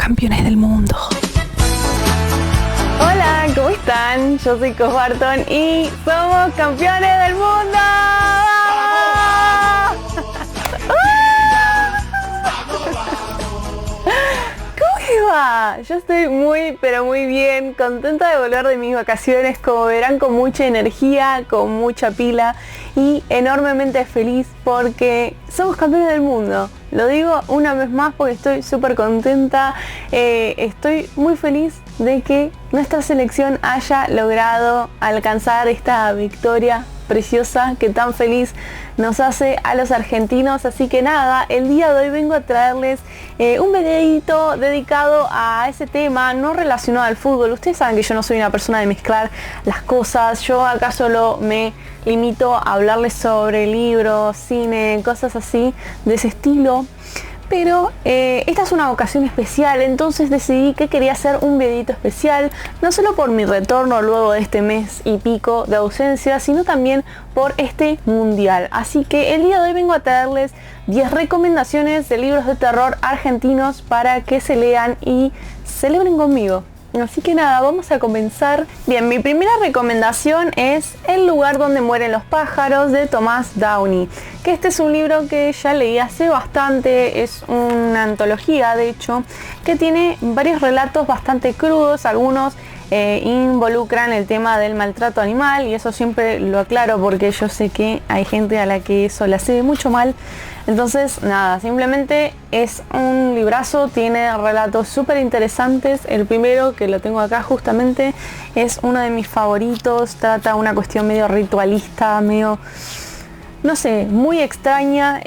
campeones del mundo. Hola, ¿cómo están? Yo soy Cos Barton y somos campeones del mundo. ¿Cómo les va? Yo estoy muy, pero muy bien, contenta de volver de mis vacaciones, como verán, con mucha energía, con mucha pila y enormemente feliz porque somos campeones del mundo. Lo digo una vez más porque estoy súper contenta, estoy muy feliz de que nuestra selección haya logrado alcanzar esta victoria preciosa que tan feliz nos hace a los argentinos. Así que nada, el día de hoy vengo a traerles un videito dedicado a ese tema, no relacionado al fútbol. Ustedes saben que yo no soy una persona de mezclar las cosas, yo acá solo me limito a hablarles sobre libros, cine, cosas así de ese estilo. Pero esta es una ocasión especial, entonces decidí que quería hacer un videito especial, no solo por mi retorno luego de este mes y pico de ausencia, sino también por este mundial. Así que el día de hoy vengo a traerles 10 recomendaciones de libros de terror argentinos para que se lean y celebren conmigo. Así que nada, vamos a comenzar. Bien, mi primera recomendación es El lugar donde mueren los pájaros, de Thomas Downey, que este es un libro que ya leí hace bastante, es una antología de hecho, que tiene varios relatos bastante crudos, algunos involucran el tema del maltrato animal, y eso siempre lo aclaro porque yo sé que hay gente a la que eso le hace mucho mal. Entonces nada, simplemente es un librazo, tiene relatos súper interesantes. El primero, que lo tengo acá justamente, es uno de mis favoritos, trata una cuestión medio ritualista, medio, no sé, muy extraña.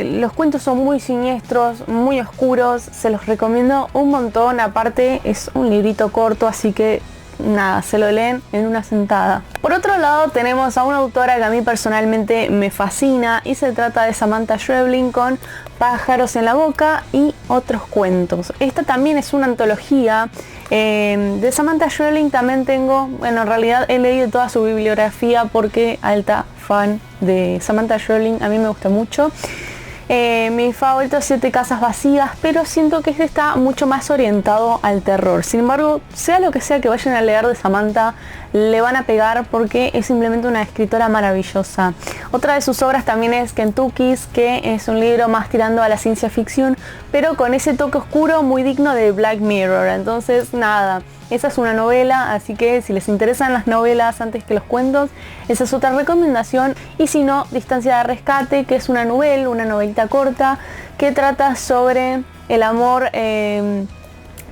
Los cuentos son muy siniestros, muy oscuros, se los recomiendo un montón. Aparte es un librito corto, así que nada, se lo leen en una sentada. Por otro lado tenemos a una autora que a mí personalmente me fascina y se trata de Samantha Schweblin con Pájaros en la boca y otros cuentos. Esta también es una antología. De Samantha Schweblin también tengo, bueno, en realidad he leído toda su bibliografía porque alta fan de Samantha Schweblin, a mí me gusta mucho. Mi favorito es 7 casas vacías, pero siento que este está mucho más orientado al terror. Sin embargo, sea lo que sea que vayan a leer de Samantha, le van a pegar porque es simplemente una escritora maravillosa. Otra de sus obras también es Kentucky's, que es un libro más tirando a la ciencia ficción, pero con ese toque oscuro muy digno de Black Mirror. Entonces nada, esa es una novela, así que si les interesan las novelas antes que los cuentos, esa es otra recomendación. Y si no, Distancia de rescate, que es una novela, una novelita corta que trata sobre el amor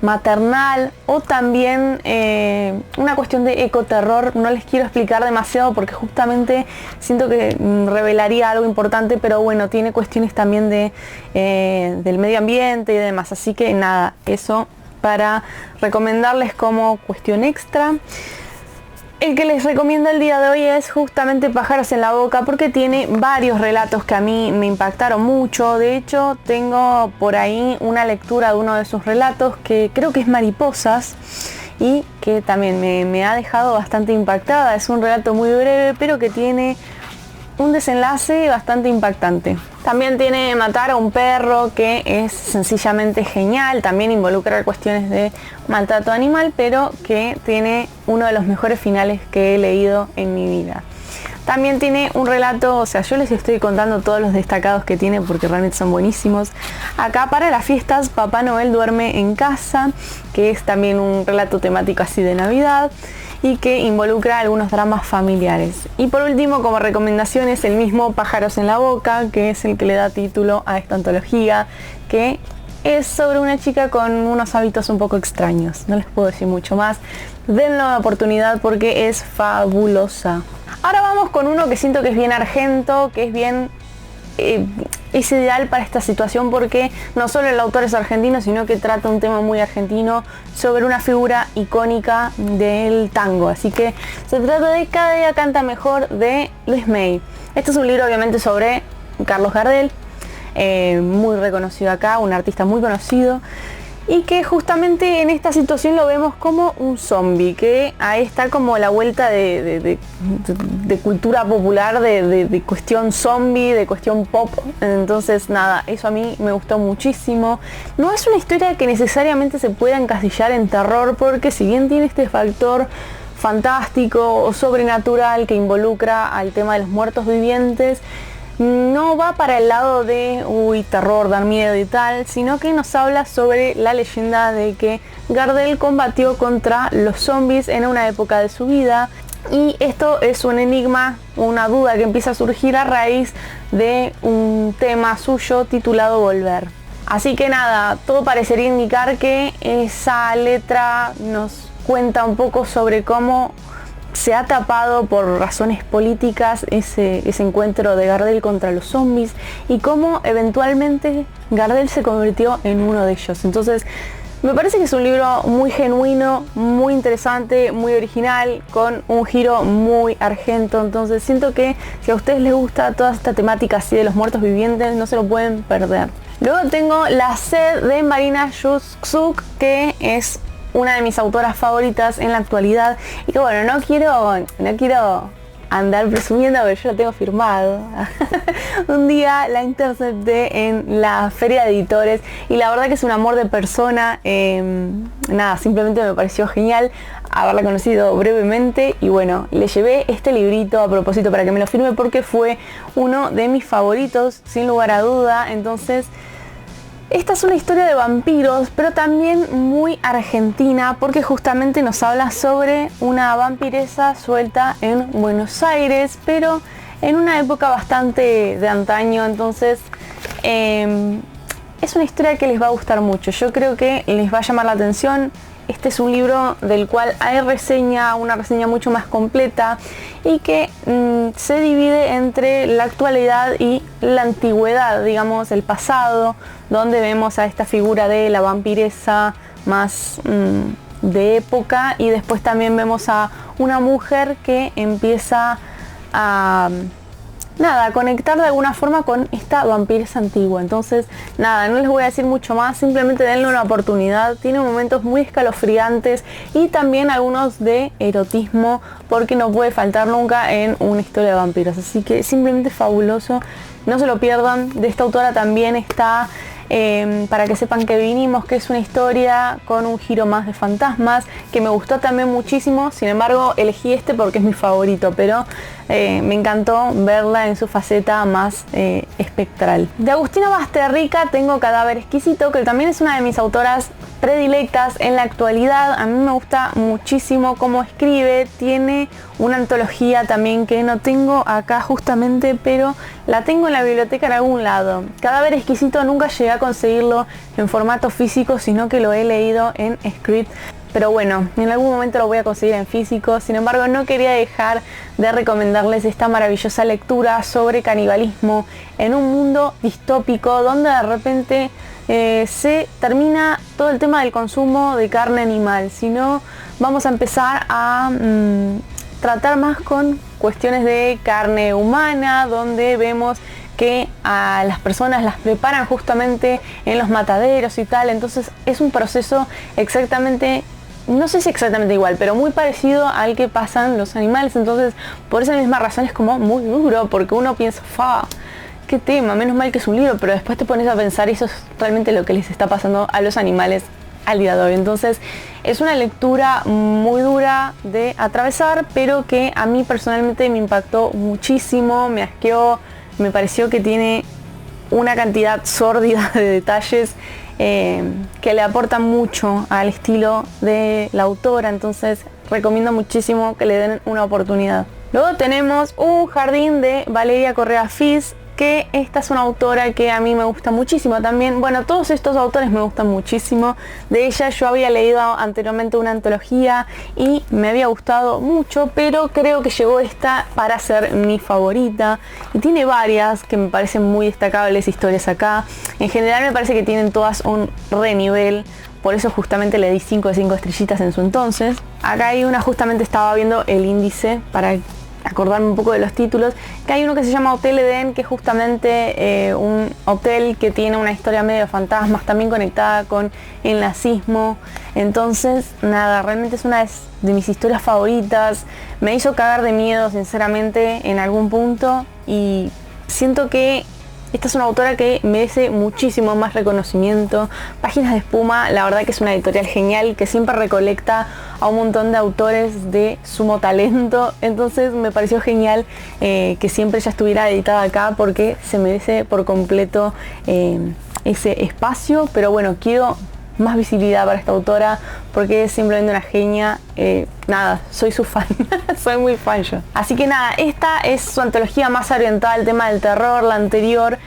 maternal, o también una cuestión de ecoterror. No les quiero explicar demasiado porque justamente siento que revelaría algo importante, pero bueno, tiene cuestiones también de del medio ambiente y demás. Así que nada, eso para recomendarles como cuestión extra. El que les recomiendo el día de hoy es justamente Pájaros en la boca, porque tiene varios relatos que a mí me impactaron mucho. De hecho, tengo por ahí una lectura de uno de sus relatos que creo que es Mariposas y que también me ha dejado bastante impactada. Es un relato muy breve, pero que tiene un desenlace bastante impactante. También tiene Matar a un perro, que es sencillamente genial. También involucra cuestiones de maltrato animal, pero que tiene uno de los mejores finales que he leído en mi vida. También tiene un relato, o sea, yo les estoy contando todos los destacados que tiene porque realmente son buenísimos. Acá para las fiestas, Papá Noel duerme en casa, que es también un relato temático así de Navidad y que involucra algunos dramas familiares. Y por último, como recomendación, es el mismo Pájaros en la boca, que es el que le da título a esta antología, que es sobre una chica con unos hábitos un poco extraños. No les puedo decir mucho más. Denle una oportunidad porque es fabulosa. Ahora vamos con uno que siento que es bien argento, que es bien es ideal para esta situación porque no solo el autor es argentino, sino que trata un tema muy argentino sobre una figura icónica del tango. Así que se trata de Cada día canta mejor, de Luis May. Este es un libro obviamente sobre Carlos Gardel, muy reconocido acá, un artista muy conocido. y que justamente en esta situación lo vemos como un zombie, que ahí está como la vuelta de cultura popular, de cuestión zombie, de cuestión pop. Entonces nada, eso a mí me gustó muchísimo. No es una historia que necesariamente se pueda encasillar en terror, porque si bien tiene este factor fantástico o sobrenatural que involucra al tema de los muertos vivientes, no va para el lado de terror, dar miedo y tal, sino que nos habla sobre la leyenda de que Gardel combatió contra los zombies en una época de su vida, y esto es un enigma, una duda que empieza a surgir a raíz de un tema suyo titulado Volver. Así que nada, todo parecería indicar que esa letra nos cuenta un poco sobre cómo se ha tapado por razones políticas ese encuentro de Gardel contra los zombies, y cómo eventualmente Gardel se convirtió en uno de ellos. Entonces me parece que es un libro muy genuino, muy interesante, muy original, con un giro muy argento. Entonces siento que si a ustedes les gusta toda esta temática así de los muertos vivientes, no se lo pueden perder. Luego tengo La sed de Marina Yuksuk, que es una de mis autoras favoritas en la actualidad, y que bueno, no quiero andar presumiendo, pero yo lo tengo firmado. Un día la intercepté en la feria de editores y la verdad que es un amor de persona. Nada, simplemente me pareció genial haberla conocido brevemente, y bueno, le llevé este librito a propósito para que me lo firme, porque fue uno de mis favoritos sin lugar a duda. Entonces esta es una historia de vampiros, pero también muy argentina, porque justamente nos habla sobre una vampiresa suelta en Buenos Aires, pero en una época bastante de antaño. Entonces es una historia que les va a gustar mucho, yo creo que les va a llamar la atención. Este es un libro del cual hay una reseña mucho más completa, y que se divide entre la actualidad y la antigüedad, digamos, el pasado, donde vemos a esta figura de la vampiresa más de época, y después también vemos a una mujer que empieza a conectar de alguna forma con esta vampiresa antigua. Entonces nada, no les voy a decir mucho más, simplemente denle una oportunidad. Tiene momentos muy escalofriantes y también algunos de erotismo, porque no puede faltar nunca en una historia de vampiros. Así que simplemente fabuloso, no se lo pierdan. De esta autora también está Para que sepan que vinimos, que es una historia con un giro más de fantasmas, que me gustó también muchísimo. Sin embargo, elegí este porque es mi favorito, pero me encantó verla en su faceta más espectral. De Agustina Basterrica tengo Cadáver Exquisito, que también es una de mis autoras predilectas en la actualidad. A mí me gusta muchísimo cómo escribe. Tiene una antología también que no tengo acá justamente, pero la tengo en la biblioteca en algún lado. Cadáver Exquisito nunca llegué a conseguirlo en formato físico, sino que lo he leído en script. Pero bueno, en algún momento lo voy a conseguir en físico. Sin embargo, no quería dejar de recomendarles esta maravillosa lectura sobre canibalismo en un mundo distópico, donde de repente se termina todo el tema del consumo de carne animal, sino vamos a empezar a tratar más con cuestiones de carne humana, donde vemos que a las personas las preparan justamente en los mataderos y tal. Entonces es un proceso exactamente, no sé si exactamente igual, pero muy parecido al que pasan los animales. Entonces por esa misma razón es como muy duro, porque uno piensa, qué tema, menos mal que es un libro, pero después te pones a pensar y eso es realmente lo que les está pasando a los animales al día de hoy. Entonces es una lectura muy dura de atravesar, pero que a mí personalmente me impactó muchísimo, me asqueó, me pareció que tiene una cantidad sórdida de detalles que le aportan mucho al estilo de la autora. Entonces recomiendo muchísimo que le den una oportunidad. Luego tenemos Un jardín de Valeria Correa Fiz, que esta es una autora que a mí me gusta muchísimo también. Bueno, todos estos autores me gustan muchísimo. De ella yo había leído anteriormente una antología y me había gustado mucho, pero creo que llegó esta para ser mi favorita. Y tiene varias que me parecen muy destacables historias acá. En general me parece que tienen todas un re nivel. Por eso justamente le di 5 de 5 estrellitas en su entonces. Acá hay una, justamente estaba viendo el índice para acordarme un poco de los títulos, que hay uno que se llama Hotel Edén, que es justamente un hotel que tiene una historia medio de fantasmas, también conectada con el nazismo. Entonces, nada, realmente es una de mis historias favoritas. Me hizo cagar de miedo, sinceramente, en algún punto, y siento que esta es una autora que merece muchísimo más reconocimiento. Páginas de Espuma, la verdad que es una editorial genial, que siempre recolecta a un montón de autores de sumo talento. Entonces me pareció genial que siempre ya estuviera editada acá, porque se merece por completo ese espacio. Pero bueno, quiero más visibilidad para esta autora porque es simplemente una genia. Nada, soy su fan. Soy muy fan yo. Así que nada, esta es su antología más orientada al tema del terror. La anterior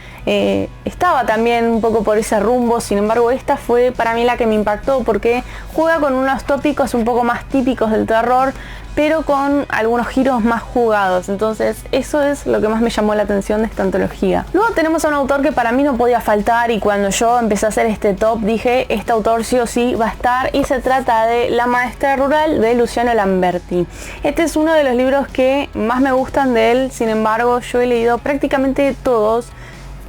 estaba también un poco por ese rumbo, sin embargo esta fue para mí la que me impactó, porque juega con unos tópicos un poco más típicos del terror, pero con algunos giros más jugados. Entonces eso es lo que más me llamó la atención de esta antología. Luego tenemos a un autor que para mí no podía faltar, y cuando yo empecé a hacer este top dije, este autor sí o sí va a estar, y se trata de La maestra rural, de Luciano Lamberti. Este es uno de los libros que más me gustan de él. Sin embargo, yo he leído prácticamente todos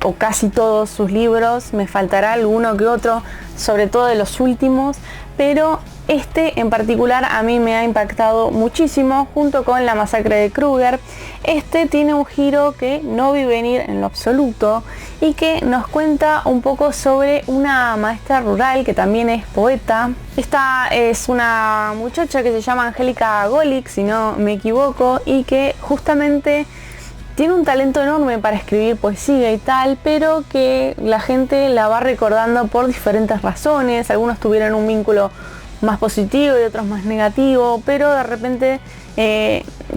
o casi todos sus libros, me faltará alguno que otro, sobre todo de los últimos, pero este en particular a mí me ha impactado muchísimo, junto con La masacre de Kruger. Este tiene un giro que no vi venir en lo absoluto, y que nos cuenta un poco sobre una maestra rural que también es poeta. Esta es una muchacha que se llama Angélica Golik, si no me equivoco, y que justamente tiene un talento enorme para escribir poesía y tal, pero que la gente la va recordando por diferentes razones. Algunos tuvieron un vínculo más positivo y otros más negativo, pero de repente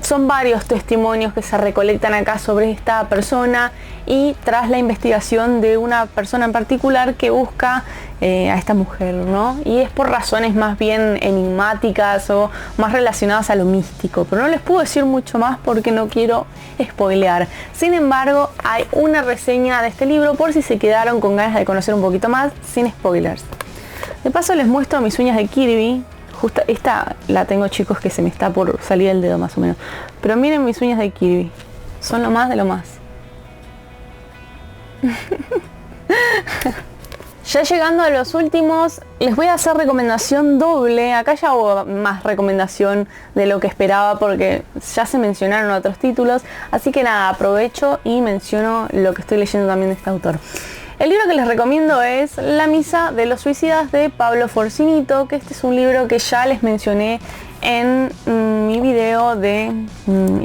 son varios testimonios que se recolectan acá sobre esta persona, y tras la investigación de una persona en particular que busca a esta mujer, ¿no? Y es por razones más bien enigmáticas o más relacionadas a lo místico, pero no les puedo decir mucho más porque no quiero spoilear. Sin embargo, hay una reseña de este libro por si se quedaron con ganas de conocer un poquito más, sin spoilers. De paso les muestro mis uñas de Kirby. Justo esta la tengo, chicos, que se me está por salir el dedo más o menos. Pero miren mis uñas de Kirby. Son lo más de lo más. Ya llegando a los últimos, les voy a hacer recomendación doble. Acá ya hubo más recomendación de lo que esperaba, porque ya se mencionaron otros títulos. Así que nada, aprovecho y menciono lo que estoy leyendo también de este autor. El libro que les recomiendo es La misa de los suicidas, de Pablo Forcinito, que este es un libro que ya les mencioné en mi video de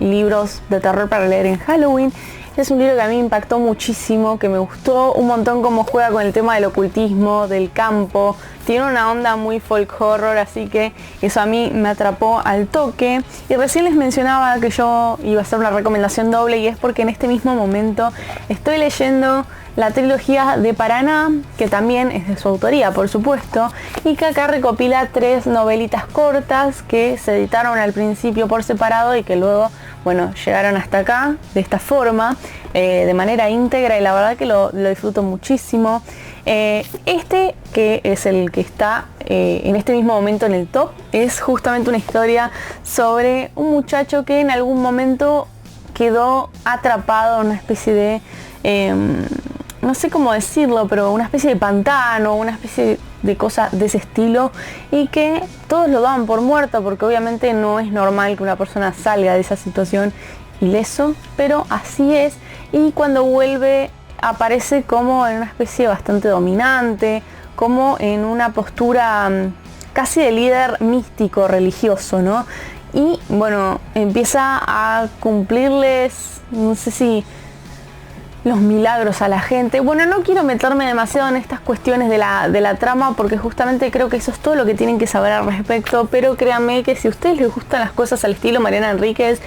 libros de terror para leer en Halloween. Es un libro que a mí me impactó muchísimo, que me gustó un montón cómo juega con el tema del ocultismo, del campo. Tiene una onda muy folk horror, así que eso a mí me atrapó al toque. Y recién les mencionaba que yo iba a hacer una recomendación doble, y es porque en este mismo momento estoy leyendo la trilogía de Paraná, que también es de su autoría, por supuesto, y que acá recopila 3 novelitas cortas que se editaron al principio por separado y que luego, bueno, llegaron hasta acá de esta forma, de manera íntegra, y la verdad que lo disfruto muchísimo. Este, que es el que está en este mismo momento en el top, es justamente una historia sobre un muchacho que en algún momento quedó atrapado en una especie de no sé cómo decirlo, pero una especie de pantano, una especie de cosa de ese estilo, y que todos lo daban por muerto, porque obviamente no es normal que una persona salga de esa situación ileso, pero así es. Y cuando vuelve aparece como en una especie bastante dominante, como en una postura casi de líder místico religioso, ¿no? Y bueno, empieza a cumplirles, no sé si los milagros a la gente. Bueno, no quiero meterme demasiado en estas cuestiones de la trama, porque justamente creo que eso es todo lo que tienen que saber al respecto, pero créanme que si a ustedes les gustan las cosas al estilo Mariana Enríquez,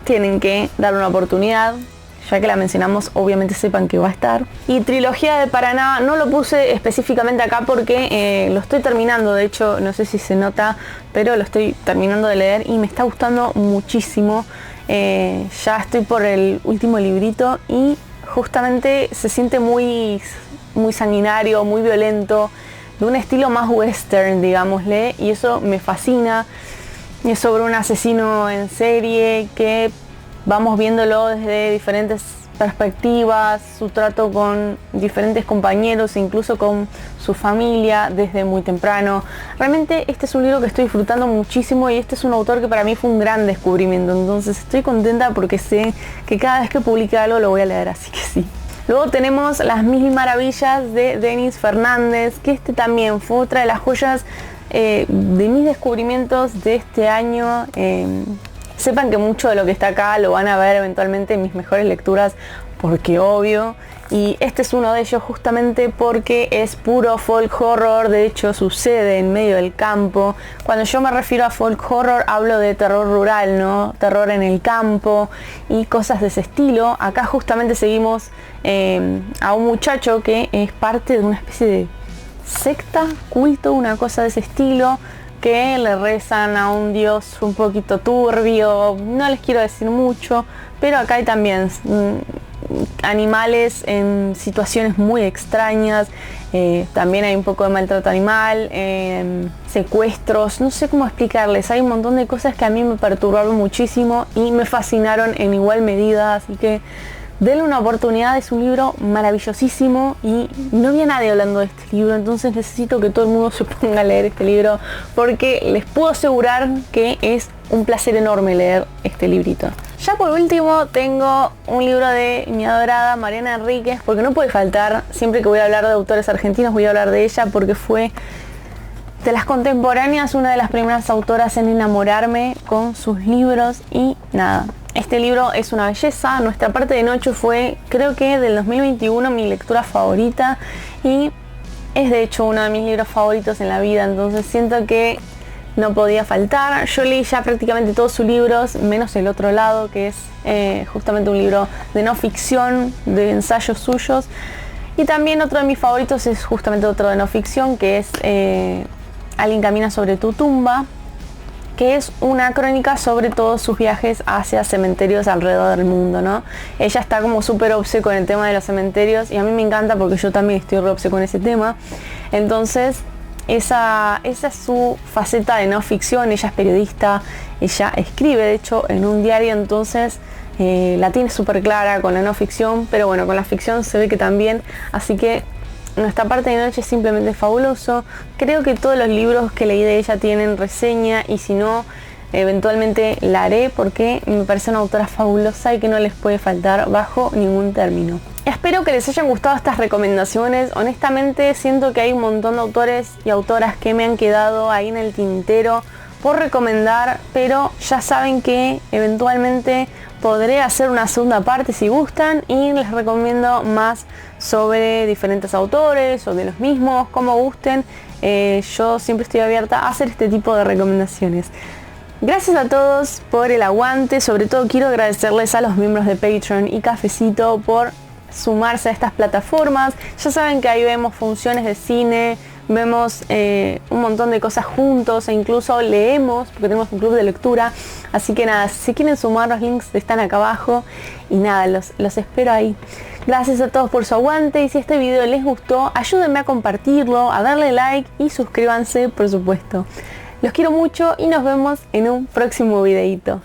tienen que dar una oportunidad. Ya que la mencionamos, obviamente sepan que va a estar. Y trilogía de Paraná no lo puse específicamente acá porque lo estoy terminando. De hecho, no sé si se nota, pero lo estoy terminando de leer y me está gustando muchísimo. Ya estoy por el último librito y justamente se siente muy sanguinario, muy violento, de un estilo más western, digámosle, y eso me fascina. y es sobre un asesino en serie que vamos viéndolo desde diferentes perspectivas, su trato con diferentes compañeros, incluso con su familia desde muy temprano. Realmente este es un libro que estoy disfrutando muchísimo y este es un autor que para mí fue un gran descubrimiento, entonces estoy contenta porque sé que cada vez que publique algo lo voy a leer, así que sí. Luego tenemos Las Mil Maravillas de Denis Fernández, que este también fue otra de las joyas de mis descubrimientos de este año. Sepan que mucho de lo que está acá lo van a ver eventualmente en mis mejores lecturas, porque obvio, y este es uno de ellos justamente porque es puro folk horror, de hecho sucede en medio del campo. Cuando yo me refiero a folk horror hablo de terror rural, ¿no? Terror en el campo y cosas de ese estilo. Acá justamente seguimos a un muchacho que es parte de una especie de secta, culto, una cosa de ese estilo, que le rezan a un dios un poquito turbio, no les quiero decir mucho, pero acá hay también animales en situaciones muy extrañas, también hay un poco de maltrato animal, secuestros, no sé cómo explicarles, hay un montón de cosas que a mí me perturbaron muchísimo y me fascinaron en igual medida, así que denle una oportunidad, es un libro maravillosísimo y no había nadie hablando de este libro, entonces necesito que todo el mundo se ponga a leer este libro porque les puedo asegurar que es un placer enorme leer este librito. Ya por último tengo un libro de mi adorada Mariana Enríquez, porque no puede faltar, siempre que voy a hablar de autores argentinos voy a hablar de ella porque fue de las contemporáneas una de las primeras autoras en enamorarme con sus libros y nada. Este libro es una belleza, Nuestra parte de noche fue, creo que del 2021, mi lectura favorita y es de hecho uno de mis libros favoritos en la vida, entonces siento que no podía faltar. Yo leí ya prácticamente todos sus libros, menos El otro lado, que es justamente un libro de no ficción, de ensayos suyos. Y también otro de mis favoritos es justamente otro de no ficción, que es Alguien camina sobre tu tumba, que es una crónica sobre todos sus viajes hacia cementerios alrededor del mundo, ¿no? Ella está como súper obse con el tema de los cementerios y a mí me encanta porque yo también estoy re obse con ese tema. Entonces, esa es su faceta de no ficción. Ella es periodista, ella escribe, de hecho, en un diario, entonces la tiene súper clara con la no ficción, pero bueno, con la ficción se ve que también, así que Nuestra parte de noche es simplemente fabuloso. Creo que todos los libros que leí de ella tienen reseña y si no, eventualmente la haré porque me parece una autora fabulosa y que no les puede faltar bajo ningún término. Espero que les hayan gustado estas recomendaciones. Honestamente siento que hay un montón de autores y autoras que me han quedado ahí en el tintero por recomendar, pero ya saben que eventualmente podré hacer una segunda parte si gustan y les recomiendo más sobre diferentes autores o de los mismos, como gusten. Yo siempre estoy abierta a hacer este tipo de recomendaciones. Gracias a todos por el aguante, sobre todo quiero agradecerles a los miembros de Patreon y Cafecito por sumarse a estas plataformas. Ya saben que ahí vemos funciones de cine, vemos un montón de cosas juntos e incluso leemos porque tenemos un club de lectura, así que nada, si quieren sumar los links están acá abajo y nada, los espero ahí. Gracias a todos por su aguante y si este video les gustó ayúdenme a compartirlo, a darle like y suscríbanse por supuesto. Los quiero mucho y nos vemos en un próximo videito.